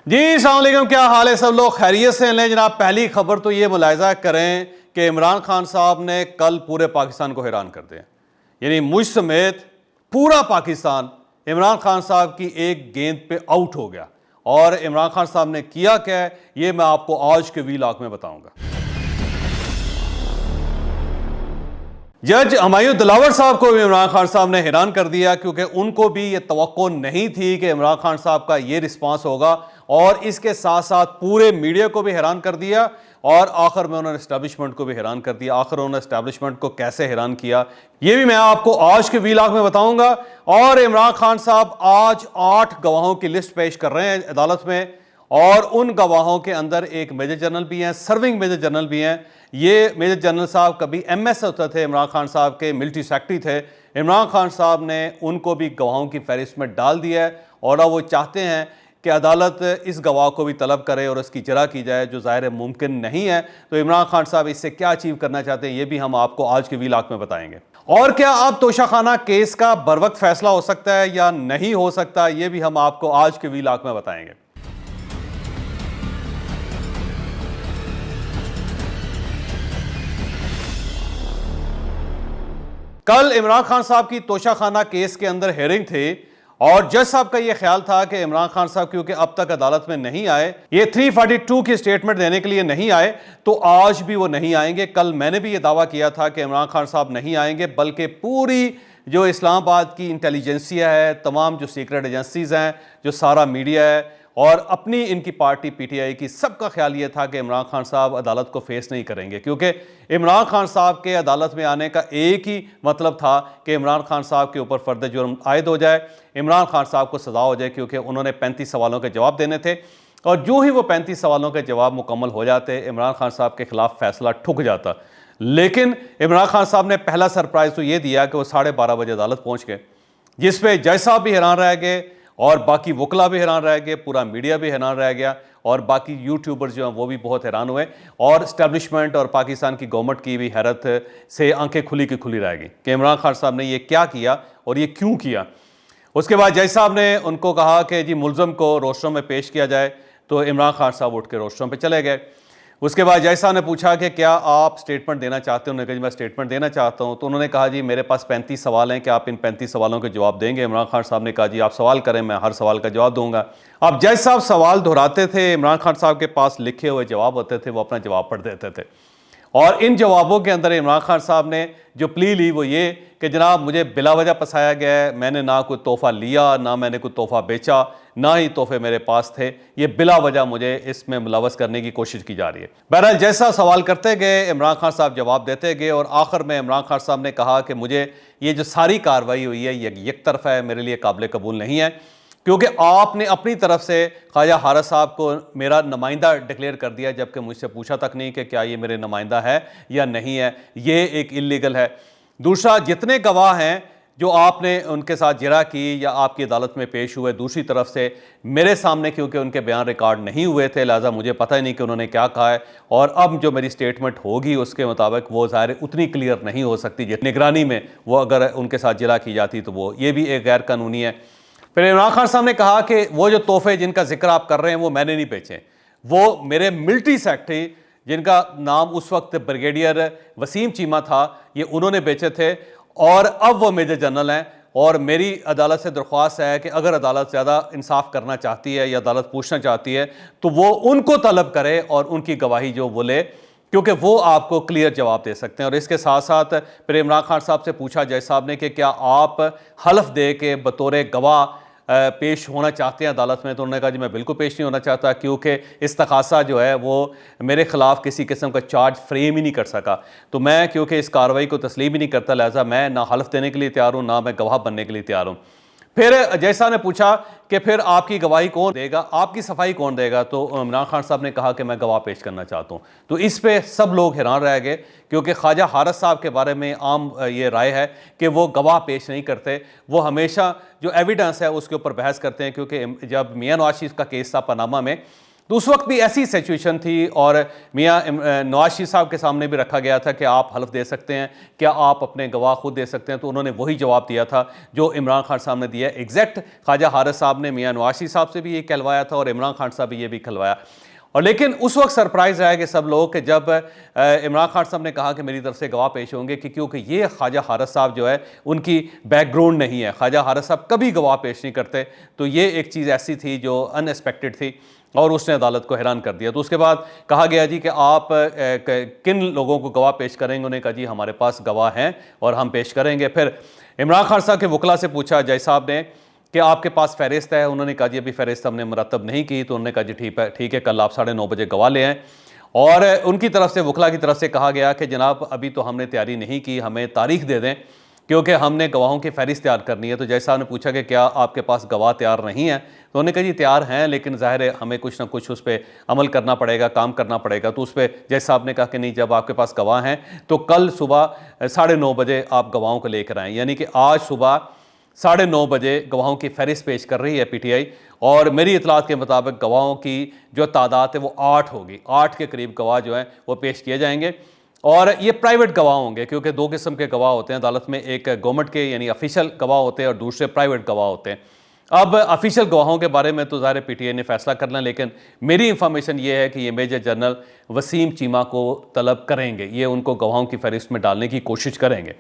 जी अस्सलाम वालेकुम, क्या हाल है सब लोग? खैरियत से हैं जनाब। पहली खबर तो ये मुलाहिजा करें कि इमरान खान साहब ने कल पूरे पाकिस्तान को हैरान कर दिया। यानी मुझ समेत पूरा पाकिस्तान इमरान खान साहब की एक गेंद पे आउट हो गया। और इमरान खान साहब ने किया क्या है ये मैं आपको आज के वीलॉग में बताऊंगा। जज हुमायूं दिलावर साहब को भी इमरान खान साहब ने हैरान कर दिया, क्योंकि उनको भी ये तवक्को नहीं थी कि इमरान खान साहब का ये रिस्पांस होगा। और इसके साथ साथ पूरे मीडिया को भी हैरान कर दिया और आखिर में उन्होंने एस्टैब्लिशमेंट को भी हैरान कर दिया। आखिर उन्होंने एस्टैब्लिशमेंट को कैसे हैरान किया ये भी मैं आपको आज के वीलॉग में बताऊंगा। और इमरान खान साहब आज 8 गवाहों की लिस्ट पेश कर रहे हैं अदालत में, और उन गवाहों के अंदर एक मेजर जनरल भी हैं, सर्विंग मेजर जनरल भी हैं। ये मेजर जनरल साहब कभी एमएस होते थे, इमरान खान साहब के मिलिट्री सेक्रेटरी थे। इमरान खान साहब ने उनको भी गवाहों की फहरिस्त में डाल दिया है और अब वो चाहते हैं कि अदालत इस गवाह को भी तलब करे और इसकी जरा की जाए, जो ज़ाहिर मुमकिन नहीं है। तो इमरान खान साहब इससे क्या अचीव करना चाहते हैं ये भी हम आपको आज के वीलॉग में बताएंगे। और क्या अब तोशाखाना केस का बरवक्त फैसला हो सकता है या नहीं हो सकता ये भी हम आपको आज के वीलॉग में बताएंगे। कल इमरान खान साहब की तोशाखाना केस के अंदर हेयरिंग थी और जज साहब का यह ख्याल था कि इमरान खान साहब क्योंकि अब तक अदालत में नहीं आए, ये 342 की स्टेटमेंट देने के लिए नहीं आए, तो आज भी वो नहीं आएंगे। कल मैंने भी ये दावा किया था कि इमरान खान साहब नहीं आएंगे, बल्कि पूरी जो इस्लामाबाद की इंटेलिजेंसिया है, तमाम जो सीक्रेट एजेंसीज हैं, जो सारा मीडिया है और अपनी इनकी पार्टी पीटीआई की, सबका ख्याल ये था कि इमरान खान साहब अदालत को फेस नहीं करेंगे। क्योंकि इमरान खान साहब के अदालत में आने का एक ही मतलब था कि इमरान खान साहब के ऊपर फर्द जुर्म आयद हो जाए, इमरान खान साहब को सज़ा हो जाए, क्योंकि उन्होंने 35 सवालों के जवाब देने थे। और जो ही वो 35 सवालों के जवाब मुकम्मल हो जाते, इमरान खान साहब के खिलाफ फैसला ठुक जाता। लेकिन इमरान खान साहब ने पहला सरप्राइज़ तो ये दिया कि वो 12:30 बजे अदालत पहुँच गए, जिस पे जज साहब भी हैरान रह गए और बाकी वकला भी हैरान रह गए, पूरा मीडिया भी हैरान रह गया और बाकी यूट्यूबर्स जो हैं वो भी बहुत हैरान हुए। और इस्टेब्लिशमेंट और पाकिस्तान की गवर्नमेंट की भी हैरत से आंखें खुली की खुली रह गई कि इमरान खान साहब ने ये क्या किया और ये क्यों किया। उसके बाद जज साहब ने उनको कहा कि जी मुलज़म को रोस्ट्रम में पेश किया जाए, तो इमरान खान साहब उठ के रोस्ट्रम पे चले गए। उसके बाद जज साहब ने पूछा कि क्या आप स्टेटमेंट देना चाहते हो? उन्होंने कहा जी मैं स्टेटमेंट देना चाहता हूं। तो उन्होंने कहा जी मेरे पास 35 सवाल हैं, क्या आप इन 35 सवालों के जवाब देंगे? इमरान खान साहब ने कहा जी आप सवाल करें, मैं हर सवाल का जवाब दूंगा। अब जज साहब सवाल दोहराते थे, इमरान खान साहब के पास लिखे हुए जवाब होते थे, वो अपना जवाब पढ़ देते थे। और इन जवाबों के अंदर इमरान खान साहब ने जो प्ली ली वो ये कि जनाब मुझे बिला वजह फंसाया गया है, मैंने ना कोई तोहफा लिया, ना मैंने कोई तोहफा बेचा, ना ही तोहफे मेरे पास थे, ये बिला वजह मुझे इसमें मुलवस करने की कोशिश की जा रही है। बहरहाल जैसा सवाल करते गए इमरान खान साहब जवाब देते गए और आखिर में इमरान खान साहब ने कहा कि मुझे ये जो सारी कार्रवाई हुई है ये एक तरफा है, मेरे लिए काबिल कबूल नहीं है, क्योंकि आपने अपनी तरफ से ख्वाजा हारिस साहब को मेरा नुमाइंदा डिक्लेयर कर दिया, जबकि मुझसे पूछा तक नहीं कि क्या ये मेरे नुमाइंदा है या नहीं है। ये एक इल्लीगल है। दूसरा, जितने गवाह हैं जो आपने उनके साथ जरा की या आपकी अदालत में पेश हुए, दूसरी तरफ से मेरे सामने क्योंकि उनके बयान रिकॉर्ड नहीं हुए थे, लिहाजा मुझे पता ही नहीं कि उन्होंने क्या कहा है। और अब जो मेरी स्टेटमेंट होगी उसके मुताबिक वो ज़ाहिर उतनी क्लियर नहीं हो सकती जितनी निगरानी में वो अगर उनके साथ जरा की जाती, तो वो ये भी एक गैर कानूनी है। फिर इमरान खान साहब ने कहा कि वो जो तोहफे जिनका जिक्र आप कर रहे हैं वो मैंने नहीं बेचे, वो मेरे मिलिट्री सेक्रेटरी जिनका नाम उस वक्त ब्रिगेडियर वसीम चीमा था, ये उन्होंने बेचे थे और अब वो मेजर जनरल हैं। और मेरी अदालत से दरख्वास्त है कि अगर अदालत ज़्यादा इंसाफ करना चाहती है या अदालत पूछना चाहती है तो वो उनको तलब करे और उनकी गवाही जो वो ले, क्योंकि वो आपको क्लियर जवाब दे सकते हैं। और इसके साथ साथ फिर इमरान खान साहब से पूछा जज साहब ने कि क्या आप हलफ दे के बतौर गवाह पेश होना चाहते हैं अदालत में? तो उन्होंने कहा जी मैं बिल्कुल पेश नहीं होना चाहता, क्योंकि इस्तखासा जो है वो मेरे खिलाफ किसी किस्म का चार्ज फ्रेम ही नहीं कर सका। तो मैं क्योंकि इस कार्रवाई को तस्लीम ही नहीं करता, लिहाजा मैं ना हलफ देने के लिए तैयार हूँ, ना मैं गवाह बनने के लिए तैयार हूँ। फिर जैसा ने पूछा कि फिर आपकी गवाही कौन देगा, आपकी सफाई कौन देगा? तो इमरान खान साहब ने कहा कि मैं गवाह पेश करना चाहता हूँ। तो इस पे सब लोग हैरान रह गए, क्योंकि ख्वाजा हारिस साहब के बारे में आम ये राय है कि वो गवाह पेश नहीं करते, वो हमेशा जो एविडेंस है उसके ऊपर बहस करते हैं। क्योंकि जब मियां नवाज शरीफ का केस था पनामा में, तो उस वक्त भी ऐसी सिचुएशन थी और मियाँ नवाज शरीफ साहब के सामने भी रखा गया था कि आप हल्फ दे सकते हैं, क्या आप अपने गवाह खुद दे सकते हैं। तो उन्होंने वही जवाब दिया था जो इमरान खान साहब ने दिया। एग्जैक्ट ख्वाजा हारिस साहब ने मियाँ नवाज शरीफ साहब से भी ये कहलवाया था और इमरान खान साहब भी ये भी कहलवाया। और लेकिन उस वक्त सरप्राइज आया कि सब लोग कि जब इमरान खान साहब ने कहा कि मेरी तरफ से गवाह पेश होंगे, कि क्योंकि ये ख्वाजा हारिस साहब जो है उनकी बैकग्राउंड नहीं है, ख्वाजा हारिस साहब कभी गवाह पेश नहीं करते। तो ये एक चीज़ ऐसी थी जो अनएक्सपेक्टेड थी और उसने अदालत को हैरान कर दिया। तो उसके बाद कहा गया जी कि आप किन लोगों को गवाह पेश करेंगे। उन्होंने कहा जी हमारे पास गवाह हैं और हम पेश करेंगे। फिर इमरान खान साहब के वकला से पूछा जज साहब ने कि आपके पास फहरिस्त है। उन्होंने कहा जी अभी फहरिस्त हमने मुरतब नहीं की। तो उन्होंने कहा जी ठीक है, कल आप 9:30 बजे गवाह ले आएँ। और उनकी तरफ से, वकला की तरफ से कहा गया कि जनाब अभी तो हमने तैयारी नहीं की, हमें तारीख दे दें क्योंकि हमने गवाहों की फहरिस्त तैयार करनी है। तो जज साहब ने पूछा कि क्या आपके पास गवाह तैयार नहीं है। तो उन्होंने कहा जी तैयार हैं, लेकिन ज़ाहिर है हमें कुछ ना कुछ उस पर अमल करना पड़ेगा, काम करना पड़ेगा। तो उस पर जज साहब ने कहा कि नहीं, जब आपके पास गवाह हैं तो कल सुबह 9:30 बजे आप गवाहों को लेकर आएँ। यानी कि आज सुबह 9:30 बजे गवाहों की फहरिस्त पेश कर रही है पीटीआई। और मेरी इतलात के मुताबिक गवाहों की जो तादाद है वो 8 होगी। 8 के करीब गवाह जो हैं वो पेश किए जाएंगे और ये प्राइवेट गवाह होंगे, क्योंकि 2 किस्म के गवाह होते हैं अदालत में, एक गवर्नमेंट के यानी ऑफिशियल गवाह होते हैं और दूसरे प्राइवेट गवाह होते हैं। अब ऑफिशियल गवाहों के बारे में तो ज़ाहिर पीटीआई ने फैसला करना, लेकिन मेरी इंफॉर्मेशन ये है कि ये मेजर जनरल वसीम चीमा को तलब करेंगे, ये उनको गवाहों की फहरिस्त में डालने की कोशिश करेंगे।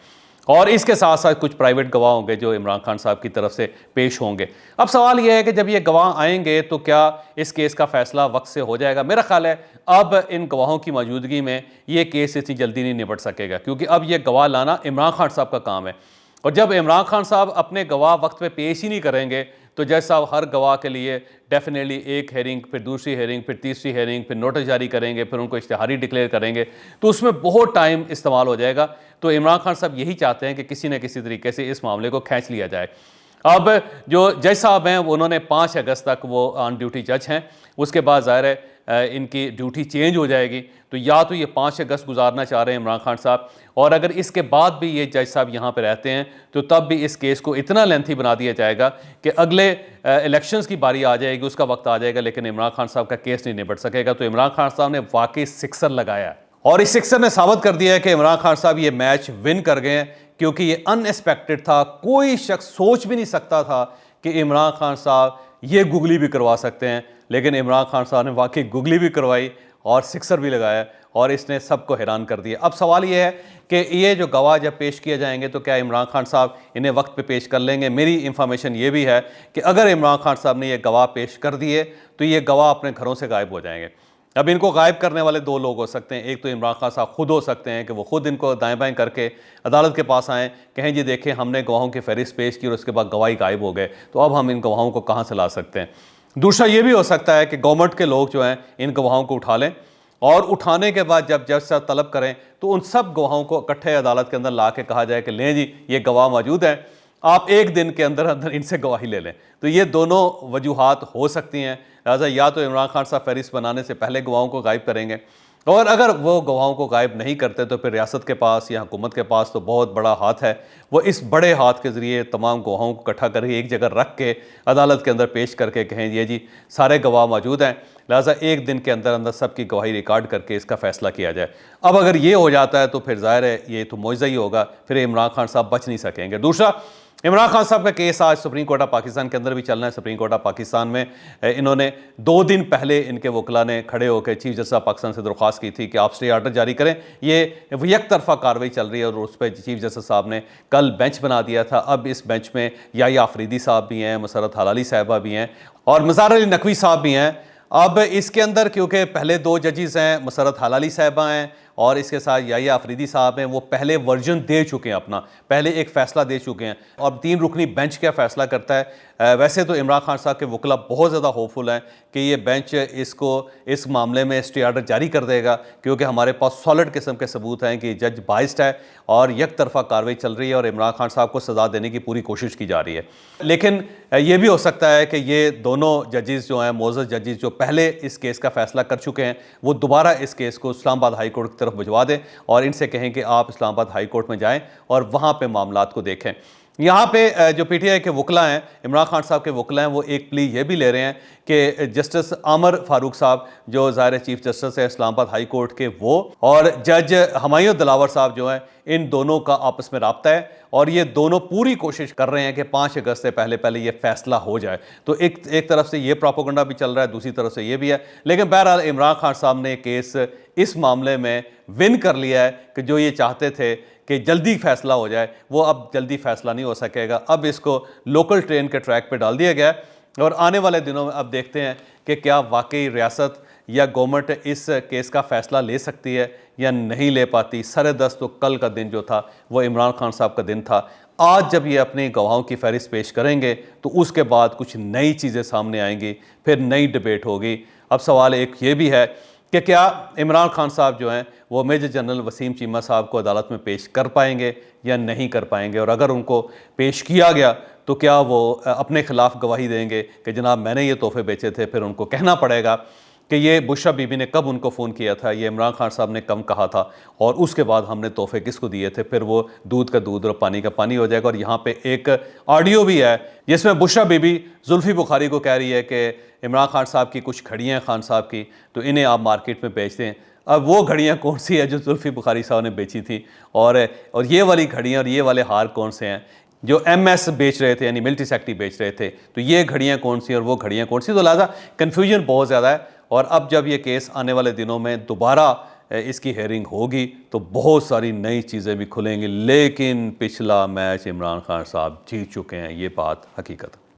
और इसके साथ साथ कुछ प्राइवेट गवाह होंगे जो इमरान खान साहब की तरफ से पेश होंगे। अब सवाल यह है कि जब ये गवाह आएंगे तो क्या इस केस का फैसला वक्त से हो जाएगा। मेरा ख्याल है अब इन गवाहों की मौजूदगी में ये केस इतनी जल्दी नहीं निपट सकेगा, क्योंकि अब ये गवाह लाना इमरान खान साहब का काम है। और जब इमरान खान साहब अपने गवाह वक्त पे पेश ही नहीं करेंगे तो जज साहब हर गवाह के लिए डेफिनेटली एक हेयरिंग, फिर दूसरी हेयरिंग, फिर तीसरी हेयरिंग, फिर नोटिस जारी करेंगे, फिर उनको इश्तिहारी डिक्लेयर करेंगे। तो उसमें बहुत टाइम इस्तेमाल हो जाएगा। तो इमरान खान साहब यही चाहते हैं कि किसी न किसी तरीके से इस मामले को खींच लिया जाए। अब जो जज साहब हैं उन्होंने 5 अगस्त तक वो ऑन ड्यूटी जज हैं, उसके बाद ज़ाहिर है इनकी ड्यूटी चेंज हो जाएगी। तो या तो ये 5 अगस्त गुजारना चाह रहे हैं इमरान खान साहब, और अगर इसके बाद भी ये जज साहब यहाँ पे रहते हैं तो तब भी इस केस को इतना लेंथी बना दिया जाएगा कि अगले इलेक्शंस की बारी आ जाएगी, उसका वक्त आ जाएगा, लेकिन इमरान खान साहब का केस नहीं निपट सकेगा। तो इमरान खान साहब ने वाकई सिक्सर लगाया है और इस सिक्सर ने साबित कर दिया है कि इमरान खान साहब ये मैच विन कर गए हैं, क्योंकि ये अनएक्सपेक्टेड था। कोई शख्स सोच भी नहीं सकता था कि इमरान खान साहब ये गुगली भी करवा सकते हैं, लेकिन इमरान खान साहब ने वाकई गुगली भी करवाई और सिक्सर भी लगाया और इसने सबको हैरान कर दिया। अब सवाल ये है कि ये जो गवाह जब पेश किए जाएंगे तो क्या इमरान खान साहब इन्हें वक्त पे पेश कर लेंगे। मेरी इंफॉर्मेशन ये भी है कि अगर इमरान खान साहब ने ये गवाह पेश कर दिए तो ये गवाह अपने घरों से गायब हो जाएंगे। अब इनको गायब करने वाले 2 लोग हो सकते हैं। एक तो इमरान खान साहब खुद हो सकते हैं कि वो खुद इनको दाएं बाएं करके अदालत के पास आएँ, कहें जी देखें हमने गवाहों की फहरिस्त पेश की और उसके बाद गवाही गायब हो गए, तो अब हम इन गवाहों को कहाँ से ला सकते हैं। दूसरा ये भी हो सकता है कि गवर्नमेंट के लोग जो हैं इन गवाहों को उठा लें और उठाने के बाद जब जज साहब तलब करें तो उन सब गवाहों को इकट्ठे अदालत के अंदर ला के कहा जाए कि लें जी ये गवाह मौजूद हैं, आप 1 दिन के अंदर अंदर इनसे गवाही ले लें। तो ये दोनों वजूहात हो सकती हैं। लिहाजा या तो इमरान खान साहब फहरिस्त बनाने से पहले गवाहों को गायब करेंगे, और अगर वो गवाहों को गायब नहीं करते तो फिर रियासत के पास या हुकूमत के पास तो बहुत बड़ा हाथ है। वो इस बड़े हाथ के ज़रिए तमाम गवाहों को इकट्ठा करके एक जगह रख के अदालत के अंदर पेश करके कहें ये जी सारे गवाह मौजूद हैं, लिहाजा 1 दिन के अंदर अंदर सबकी गवाही रिकॉर्ड करके इसका फैसला किया जाए। अब अगर ये हो जाता है तो फिर ज़ाहिर है ये तो मुआवजा ही होगा, फिर इमरान खान साहब बच नहीं सकेंगे। दूसरा, इमरान खान साहब का केस आज सुप्रीम कोर्ट ऑफ पाकिस्तान के अंदर भी चलना है। सुप्रीम कोर्ट ऑफ पाकिस्तान में इन्होंने 2 दिन पहले इनके वकला ने खड़े होकर चीफ जस्टिस ऑफ पाकिस्तान से दरख्वास्त की थी कि आप स्टे आर्डर जारी करें। ये एक तरफा कार्रवाई चल रही है और उस पर चीफ जस्टिस साहब ने कल बेंच बना दिया था। अब इस बेंच में याहिया अफरीदी साहब भी हैं, मसरत हलाली साहिबा भी हैं और मज़ार अली नकवी साहब भी हैं। अब इसके अंदर क्योंकि पहले 2 जजेस हैं, मसरत हलाली साहिबा हैं और इसके साथ याहिया अफरीदी साहब हैं, वो पहले वर्जन दे चुके हैं, अपना पहले एक फ़ैसला दे चुके हैं। अब 3 रुकनी बेंच क्या फ़ैसला करता है। वैसे तो इमरान खान साहब के वकला बहुत ज़्यादा होपफुल हैं कि ये बेंच इसको इस मामले में स्टे आर्डर जारी कर देगा, क्योंकि हमारे पास सॉलिड किस्म के सबूत हैं कि जज बाइस्ड है और एक तरफा कार्रवाई चल रही है और इमरान खान साहब को सज़ा देने की पूरी कोशिश की जा रही है। लेकिन ये भी हो सकता है कि ये दोनों जजेस जो हैं, मोअज़्ज़ज़ जजेस जो पहले इस केस का फ़ैसला कर चुके हैं, वो दोबारा इस केस को इस्लामाबाद हाई कोर्ट की तरफ भिजवा दें और इनसे कहें कि आप इस्लामाबाद हाई कोर्ट में जाएँ और वहाँ पर मामलात को देखें। यहाँ पे जो पीटीआई के वकला हैं, इमरान खान साहब के वकला हैं, वो एक प्ली ये भी ले रहे हैं कि जस्टिस आमर फारूक साहब जो ज़ाहिर चीफ जस्टिस है इस्लामाबाद हाई कोर्ट के, वो और जज हुमायूं दिलावर साहब जो हैं, इन दोनों का आपस में राब्ता है और ये दोनों पूरी कोशिश कर रहे हैं कि 5 अगस्त से पहले पहले ये फैसला हो जाए। तो एक तरफ से ये प्रोपेगेंडा भी चल रहा है, दूसरी तरफ से ये भी है। लेकिन बहरहाल इमरान खान साहब ने केस इस मामले में विन कर लिया है कि जो ये चाहते थे कि जल्दी फैसला हो जाए, वो अब जल्दी फैसला नहीं हो सकेगा। अब इसको लोकल ट्रेन के ट्रैक पे डाल दिया गया है और आने वाले दिनों में अब देखते हैं कि क्या वाकई रियासत या गवर्नमेंट इस केस का फैसला ले सकती है या नहीं ले पाती। सरेदस्त तो कल का दिन जो था वो इमरान खान साहब का दिन था। आज जब ये अपनी गवाहों की फहरिस्त पेश करेंगे तो उसके बाद कुछ नई चीज़ें सामने आएंगी, फिर नई डिबेट होगी। अब सवाल एक ये भी है कि क्या इमरान खान साहब जो हैं वो मेजर जनरल वसीम चीमा साहब को अदालत में पेश कर पाएंगे या नहीं कर पाएंगे, और अगर उनको पेश किया गया तो क्या वो अपने खिलाफ गवाही देंगे कि जनाब मैंने ये तोहफे बेचे थे। फिर उनको कहना पड़ेगा कि ये बुशरा बीबी ने कब उनको फ़ोन किया था, ये इमरान खान साहब ने कम कहा था और उसके बाद हमने तोहफे किसको दिए थे। फिर वो दूध का दूध और पानी का पानी हो जाएगा। और यहाँ पे एक ऑडियो भी है जिसमें बुशरा बीबी जुल्फी बुखारी को कह रही है कि इमरान खान साहब की कुछ घड़ियाँ हैं खान साहब की, तो इन्हें आप मार्केट में बेच दें। अब वो घड़ियाँ कौन सी है जो जुल्फी बुखारी साहब ने बेची थी, और ये वाली घड़ियाँ और ये वाले हार कौन से हैं जो MS बेच रहे थे, यानी मिलिट्री सेक्रेटरी बेच रहे थे। तो ये घड़ियाँ कौन सी और वो घड़ियाँ कौन सी। तो लिहाजा कन्फ्यूजन बहुत ज़्यादा है। और अब जब ये केस आने वाले दिनों में दोबारा इसकी हेयरिंग होगी तो बहुत सारी नई चीज़ें भी खुलेंगी। लेकिन पिछला मैच इमरान खान साहब जीत चुके हैं, ये बात हकीकत है।